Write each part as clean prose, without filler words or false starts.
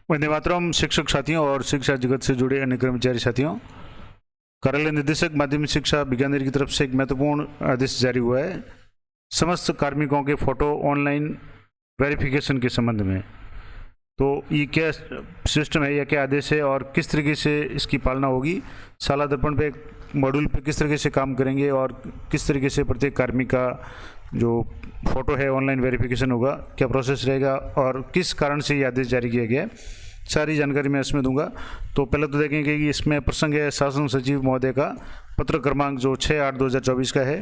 वंदे मातरम। शिक्षक साथियों और शिक्षा जगत से जुड़े अन्य कर्मचारी साथियों, कार्यालय निदेशक माध्यमिक शिक्षा बीकानेर की तरफ से एक महत्वपूर्ण आदेश जारी हुआ है समस्त कार्मिकों के फोटो ऑनलाइन वेरिफिकेशन के संबंध में। तो ये क्या सिस्टम है या क्या आदेश है और किस तरीके से इसकी पालना होगी, साला दर्पण पे मॉड्यूल पे किस तरीके से काम करेंगे और किस तरीके से प्रत्येक कार्मिक का जो फोटो है ऑनलाइन वेरिफिकेशन होगा, क्या प्रोसेस रहेगा और किस कारण से ये आदेश जारी किया गया है, सारी जानकारी मैं इसमें दूंगा। तो पहले तो देखेंगे कि इसमें प्रसंग है शासन सचिव महोदय का पत्र क्रमांक जो 6/8/2024 का है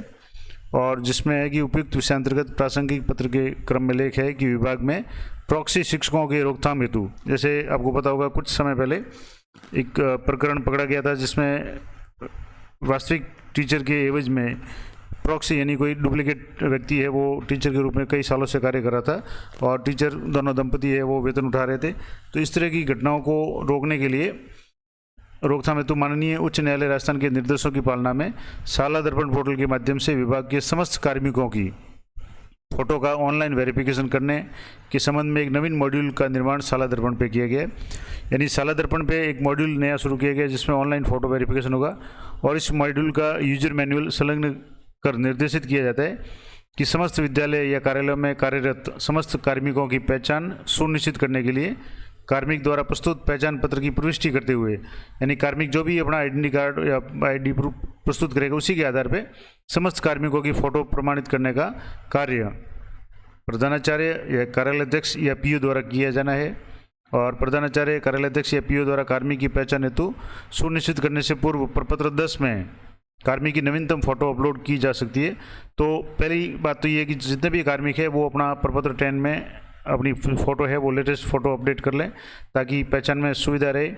और जिसमें है कि उपयुक्त विषयांतर्गत प्रासंगिक पत्र के क्रम में लेख है कि विभाग में प्रॉक्सी शिक्षकों की रोकथाम हेतु, जैसे आपको पता होगा कुछ समय पहले एक प्रकरण पकड़ा गया था जिसमें वास्तविक टीचर के एवज में प्रॉक्सी यानी कोई डुप्लीकेट व्यक्ति है वो टीचर के रूप में कई सालों से कार्य कर रहा था और टीचर दोनों दंपति है वो वेतन उठा रहे थे। तो इस तरह की घटनाओं को रोकने के लिए रोकथाम हेतु माननीय उच्च न्यायालय राजस्थान के निर्देशों की पालना में साला दर्पण पोर्टल के माध्यम से विभाग के समस्त कार्मिकों की फोटो का ऑनलाइन वेरिफिकेशन करने के संबंध में एक नवीन मॉड्यूल का निर्माण साला दर्पण पे किया गया। यानी साला दर्पण पे एक मॉड्यूल नया शुरू किया गया जिसमें ऑनलाइन फोटो वेरिफिकेशन होगा और इस मॉड्यूल का यूजर मैनुअल संलग्न कर निर्देशित किया जाता है कि समस्त विद्यालय या कार्यालयों में कार्यरत समस्त कार्मिकों की पहचान सुनिश्चित करने के लिए कार्मिक द्वारा प्रस्तुत पहचान पत्र की प्रविष्टि करते हुए, यानी कार्मिक जो भी अपना आइडेंटिटी कार्ड या आईडी प्रूफ प्रस्तुत करेगा उसी के आधार पर समस्त कार्मिकों की फोटो प्रमाणित करने का कार्य प्रधानाचार्य या कार्यालयाध्यक्ष या पीओ द्वारा किया जाना है। और प्रधानाचार्य कार्यालयाध्यक्ष या पीओ द्वारा कार्मिक की पहचान हेतु सुनिश्चित करने से पूर्व प्रपत्र 10 में कार्मिक की नवीनतम फोटो अपलोड की जा सकती है। तो पहली बात तो ये है कि जितने भी कार्मिक है वो अपना प्रपत्र 10 में अपनी फ़ोटो है वो लेटेस्ट फ़ोटो अपडेट कर लें ताकि पहचान में सुविधा रहे।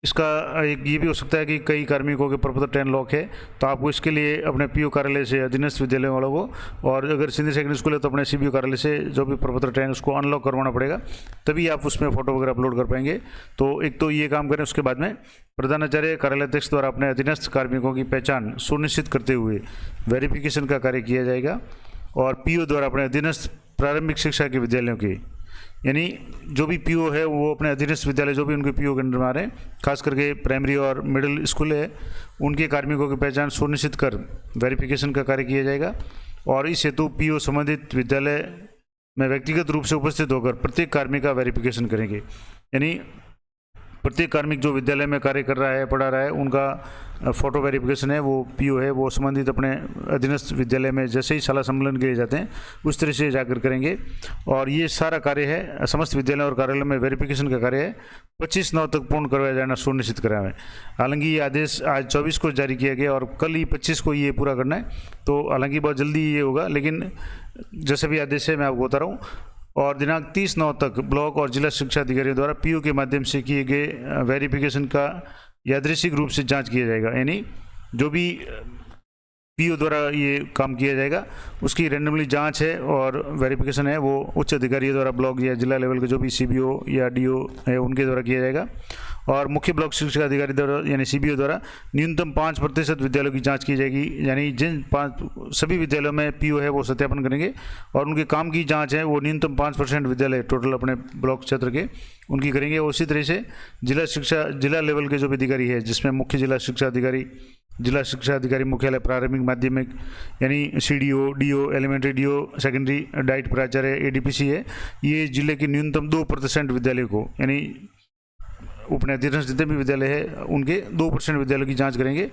इसका एक ये भी हो सकता है कि कई कार्मिकों के प्रपत्र 10 लॉक है, तो आपको इसके लिए अपने पीओ कार्यालय से अधीनस्थ विद्यालय वालों को, और अगर सीनियर सेकेंडरी स्कूल है तो अपने सीबीओ कार्यालय से जो भी प्रपत्र 10 उसको अनलॉक करवाना पड़ेगा, तभी आप उसमें फ़ोटो वगैरह अपलोड कर पाएंगे। तो एक तो ये काम करें, उसके बाद में प्रधानाचार्य कार्यालयाध्यक्ष द्वारा अपने अधीनस्थ कार्मिकों की पहचान सुनिश्चित करते हुए वेरिफिकेशन का कार्य किया जाएगा। और पीओ द्वारा अपने अधीनस्थ प्रारंभिक शिक्षा के विद्यालयों के, यानी जो भी पीओ है वो अपने अधीनस्थ विद्यालय जो भी उनके पीओ के अंडर में आ रहे हैं, खास करके प्राइमरी और मिडिल स्कूल है, उनके कार्मिकों की पहचान सुनिश्चित कर वेरिफिकेशन का कार्य किया जाएगा। और इस हेतु पीओ संबंधित विद्यालय में व्यक्तिगत रूप से उपस्थित होकर प्रत्येक कार्मिक का वेरिफिकेशन करेंगे। यानी प्रत्येक कार्मिक जो विद्यालय में कार्य कर रहा है, पढ़ा रहा है, उनका फोटो वेरिफिकेशन है वो पीओ है वो संबंधित अपने अधीनस्थ विद्यालय में जैसे ही शाला सम्मेलन के लिए जाते हैं उस तरह से जाकर करेंगे। और ये सारा कार्य है समस्त विद्यालय और कार्यालय में वेरिफिकेशन का कार्य है 25/9 तक पूर्ण करवाया जाना सुनिश्चित कराया है। हालांकि ये आदेश आज 24 को जारी किया गया और कल ही 25 को ये पूरा करना है, तो हालांकि बहुत जल्दी ये होगा, लेकिन जैसे भी आदेश है मैं आपको बता रहा हूँ। और दिनांक 30/9 तक ब्लॉक और जिला शिक्षा अधिकारियों द्वारा पीओ के माध्यम से किए गए वेरिफिकेशन का यादृच्छिक रूप से जांच किया जाएगा। यानी जो भी पीओ द्वारा ये काम किया जाएगा उसकी रैंडमली जांच है और वेरिफिकेशन है वो उच्च अधिकारियों द्वारा ब्लॉक या जिला लेवल के जो भी सीबीओ या डीओ है उनके द्वारा किया जाएगा। और मुख्य ब्लॉक शिक्षा अधिकारी द्वारा यानी सीबीओ द्वारा न्यूनतम 5% विद्यालयों की जांच की जाएगी। यानी जिन सभी विद्यालयों में पीओ है वो सत्यापन करेंगे और उनके काम की जांच है वो न्यूनतम 5% विद्यालय टोटल अपने ब्लॉक क्षेत्र के उनकी करेंगे। उसी तरह से जिला लेवल के जो भी अधिकारी है, जिसमें मुख्य जिला शिक्षा अधिकारी मुख्यालय प्रारंभिक माध्यमिक यानी CDO, DO, elementary DO, secondary DIET प्राचार्य, एडीपीसी है, ये जिले के न्यूनतम 2% विद्यालय को, यानी अपने अधीनस्थ जितने भी विद्यालय है उनके 2% विद्यालयों की जांच करेंगे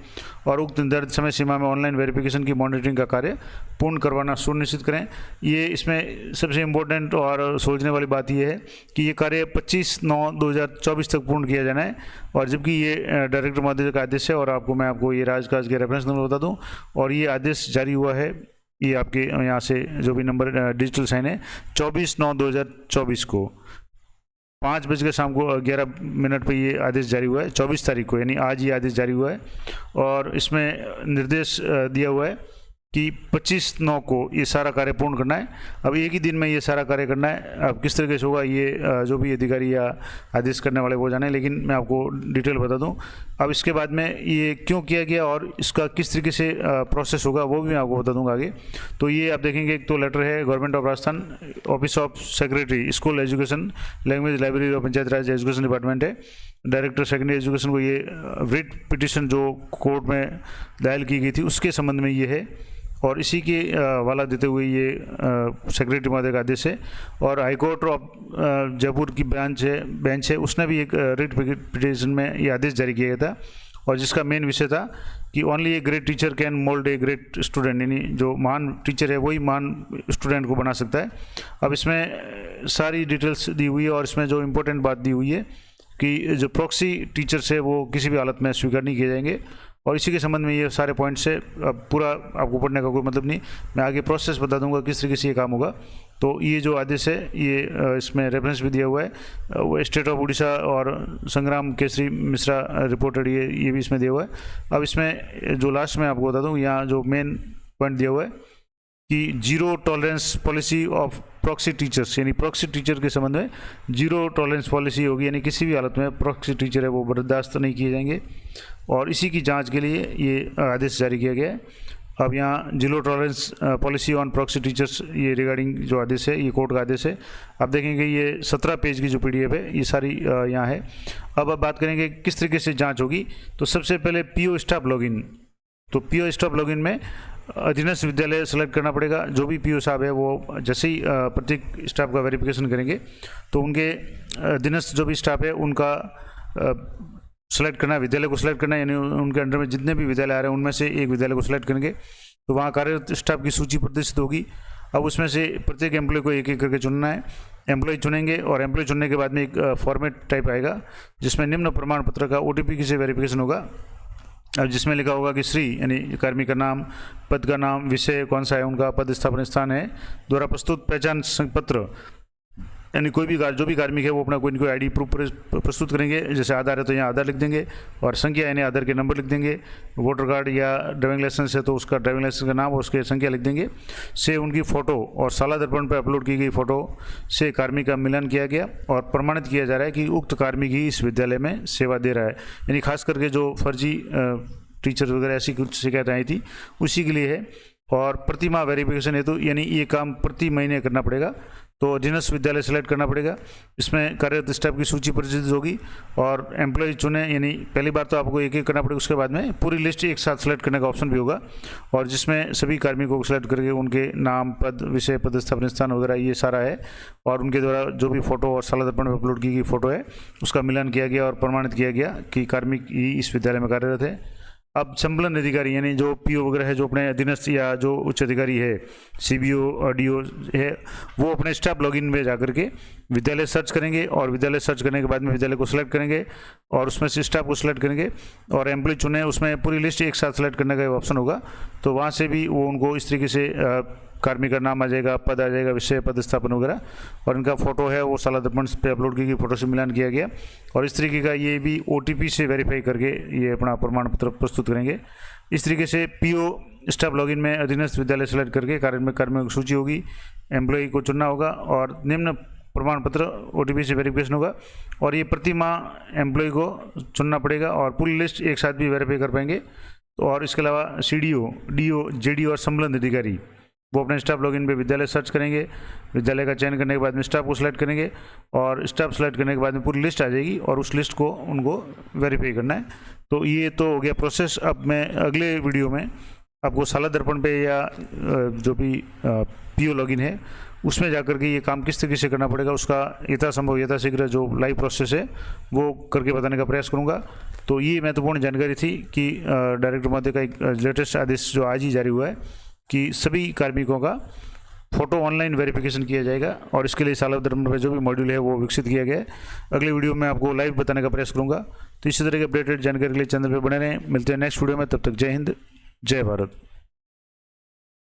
और उक्त निर्धारित समय सीमा में ऑनलाइन वेरिफिकेशन की मॉनिटरिंग का कार्य पूर्ण करवाना सुनिश्चित करें। ये इसमें सबसे इम्पोर्टेंट और सोचने वाली बात यह है कि ये कार्य 25/9/2024 तक पूर्ण किया जाना है। और जबकि ये डायरेक्टर महोदय का आदेश है और मैं आपको ये राजकाज के रेफरेंस नंबर बता दूँ, और ये आदेश जारी हुआ है, ये आपके यहाँ से जो भी नंबर डिजिटल साइन है 24/9/2024 को 5 बज के शाम को 11 पर ये आदेश जारी हुआ है, 24 तारीख को, यानी आज ये आदेश जारी हुआ है। और इसमें निर्देश दिया हुआ है कि 25/9 को ये सारा कार्य पूर्ण करना है। अब एक ही दिन में ये सारा कार्य करना है। अब किस तरीके से होगा ये जो भी अधिकारी या आदेश करने वाले वो जाने, लेकिन मैं आपको डिटेल बता दूं। अब इसके बाद में ये क्यों किया गया और इसका किस तरीके से प्रोसेस होगा वो भी मैं आपको बता दूंगा आगे। तो ये आप देखेंगे, एक तो लेटर है government of Rajasthan, office of secretary school education, language library और पंचायत राज एजुकेशन डिपार्टमेंट है, डायरेक्टर सेकेंडरी एजुकेशन को ये रिट पिटिशन जो कोर्ट में दायर की गई थी उसके संबंध में ये है, और इसी के वाला देते हुए ये सेक्रेटरी महोदय का आदेश है। और हाईकोर्ट ऑफ जयपुर की बेंच है उसने भी एक रिट पिटिशन में ये आदेश जारी किया गया था, और जिसका मेन विषय था कि only a great teacher can mould a great student, यानी जो महान टीचर है वही महान स्टूडेंट को बना सकता है। अब इसमें सारी डिटेल्स दी हुई है, और इसमें जो इम्पोर्टेंट बात दी हुई है कि जो प्रॉक्सी टीचर्स है वो किसी भी हालत में स्वीकार नहीं किए जाएंगे, और इसी के संबंध में ये सारे पॉइंट्स है। अब पूरा आपको पढ़ने का कोई मतलब नहीं, मैं आगे प्रोसेस बता दूंगा किस तरीके से ये काम होगा। तो ये जो आदेश है ये इसमें रेफरेंस भी दिया हुआ है, वो स्टेट ऑफ उड़ीसा और संग्राम केसरी मिश्रा रिपोर्टेड, ये भी इसमें दिया हुआ है। अब इसमें जो लास्ट में आपको बता दूँ, यहाँ जो मेन पॉइंट दिया हुआ है कि zero tolerance policy of proxy teachers, यानी प्रॉक्सी टीचर के संबंध में जीरो टॉलरेंस पॉलिसी होगी, यानी किसी भी हालत में प्रॉक्सी टीचर है वो बर्दाश्त नहीं किए जाएंगे, और इसी की जांच के लिए ये आदेश जारी किया गया है। अब यहाँ zero tolerance policy on proxy teachers, ये रिगार्डिंग जो आदेश है ये कोर्ट का आदेश है। आप देखेंगे ये 17 पेज की जो PDF है ये सारी यहाँ है। अब बात करेंगे किस तरीके से जाँच होगी। तो सबसे पहले PO स्टाफ लॉगिन, तो PO स्टाफ लॉगिन में अधीनस्थ विद्यालय सेलेक्ट करना पड़ेगा। जो भी PO साहब है वो जैसे ही प्रत्येक स्टाफ का वेरिफिकेशन करेंगे तो उनके अधीनस्थ जो भी स्टाफ है उनका सेलेक्ट करना है, विद्यालय को सिलेक्ट करना है, यानी उनके अंडर में जितने भी विद्यालय आ रहे हैं उनमें से एक विद्यालय को सिलेक्ट करेंगे। तो वहाँ कार्यरत स्टाफ की सूची प्रदर्शित होगी। अब उसमें से प्रत्येक एम्प्लॉय को एक एक करके चुनना है। एम्प्लॉय चुनेंगे और एम्प्लॉय चुनने के बाद में एक फॉर्मेट टाइप आएगा जिसमें निम्न प्रमाण पत्र का OTP से वेरिफिकेशन होगा। अब जिसमें लिखा होगा कि श्री, यानी कार्मिक का नाम, पद का नाम, विषय कौन सा है उनका, पद स्थापन स्थान है, द्वारा प्रस्तुत पहचान पत्र, यानी कोई भी जो भी कार्मिक है वो अपना कोई ना कोई ID प्रूफ प्रस्तुत करेंगे। जैसे आधार है तो यहाँ आधार लिख देंगे, और संख्या यानी आधार के नंबर लिख देंगे। वोटर कार्ड या ड्राइविंग लाइसेंस है तो उसका ड्राइविंग लाइसेंस का नाम और उसके संख्या लिख देंगे। से उनकी फ़ोटो और साला दर्पण पर अपलोड की गई फ़ोटो से कार्मिक का मिलान किया गया और प्रमाणित किया जा रहा है कि उक्त कार्मिक ही इस विद्यालय में सेवा दे रहा है। यानी खास करके जो फर्जी टीचर वगैरह ऐसी कुछ शिकायत आई थी उसी के लिए है। और प्रतिमाह वेरिफिकेशन है तो यानी ये काम प्रति महीने करना पड़ेगा। तो अधीनस्थ विद्यालय सेलेक्ट करना पड़ेगा। इसमें कार्यरत स्टाफ की सूची प्रदर्शित होगी और एम्प्लॉय चुने, यानी पहली बार तो आपको एक एक करना पड़ेगा, उसके बाद में पूरी लिस्ट एक साथ सेलेक्ट करने का ऑप्शन भी होगा, और जिसमें सभी कार्मिकों को सेलेक्ट करके उनके नाम, पद, विषय, पदस्थापन स्थान वगैरह ये सारा है, और उनके द्वारा जो भी फोटो और साला दर्पण में अपलोड की गई फोटो है उसका मिलान किया गया और प्रमाणित किया गया कि कार्मिक ही इस विद्यालय में कार्यरत है। अब संबलन अधिकारी यानी जो PO वगैरह है, जो अपने अधीनस्थ या जो उच्च अधिकारी है, CBO DO है, वो अपने स्टाफ लॉगिन में जाकर के विद्यालय सर्च करेंगे, और विद्यालय सर्च करने के बाद में विद्यालय को सिलेक्ट करेंगे और उसमें से स्टाफ को सिलेक्ट करेंगे और एम्प्लॉय चुने, उसमें पूरी लिस्ट एक साथ सेलेक्ट करने का ऑप्शन होगा। तो वहाँ से भी वो उनको इस तरीके से कार्मिक का नाम आ जाएगा, पद आ जाएगा, विषय, पदस्थापन वगैरह, और इनका फोटो है वो साला दर्पण पे अपलोड की गई फोटो से मिलान किया गया, और इस तरीके का ये भी OTP से वेरीफाई करके ये अपना प्रमाण पत्र प्रस्तुत करेंगे। इस तरीके से PO स्टाफ लॉगिन में अधीनस्थ विद्यालय सेलेक्ट करके कार्मिक की सूची होगी, एम्प्लॉय को चुनना होगा और निम्न प्रमाण पत्र OTP से वेरिफिकेशन होगा, और ये प्रति माह एम्प्लॉय को चुनना पड़ेगा और पूरी लिस्ट एक साथ भी वेरीफाई कर पाएंगे। और इसके अलावा CDO DO JD और संबलन अधिकारी वो अपने स्टाफ लॉगिन पे विद्यालय सर्च करेंगे, विद्यालय का चयन करने के बाद में स्टाफ को सिलेक्ट करेंगे, और स्टाफ सेलेक्ट करने के बाद में पूरी लिस्ट आ जाएगी और उस लिस्ट को उनको वेरीफाई करना है। तो ये तो हो गया प्रोसेस। अब मैं अगले वीडियो में आपको साला दर्पण पे या जो भी PO लॉगिन है उसमें जाकर के ये काम किस तरीके से करना पड़ेगा उसका यथासंभव यथाशीघ्र जो लाइव प्रोसेस है वो करके बताने का प्रयास करूँगा। तो ये महत्वपूर्ण जानकारी थी कि डायरेक्टर महोदय का एक लेटेस्ट आदेश जो आज ही जारी हुआ है कि सभी कार्मिकों का फ़ोटो ऑनलाइन वेरिफिकेशन किया जाएगा, और इसके लिए साला दर्पण पर जो भी मॉड्यूल है वो विकसित किया गया है। अगले वीडियो में आपको लाइव बताने का प्रयास करूँगा। तो इसी तरह के अपडेटेड जानकारी के लिए चैनल पर बने रहें। मिलते हैं नेक्स्ट वीडियो में, तब तक जय हिंद, जय भारत।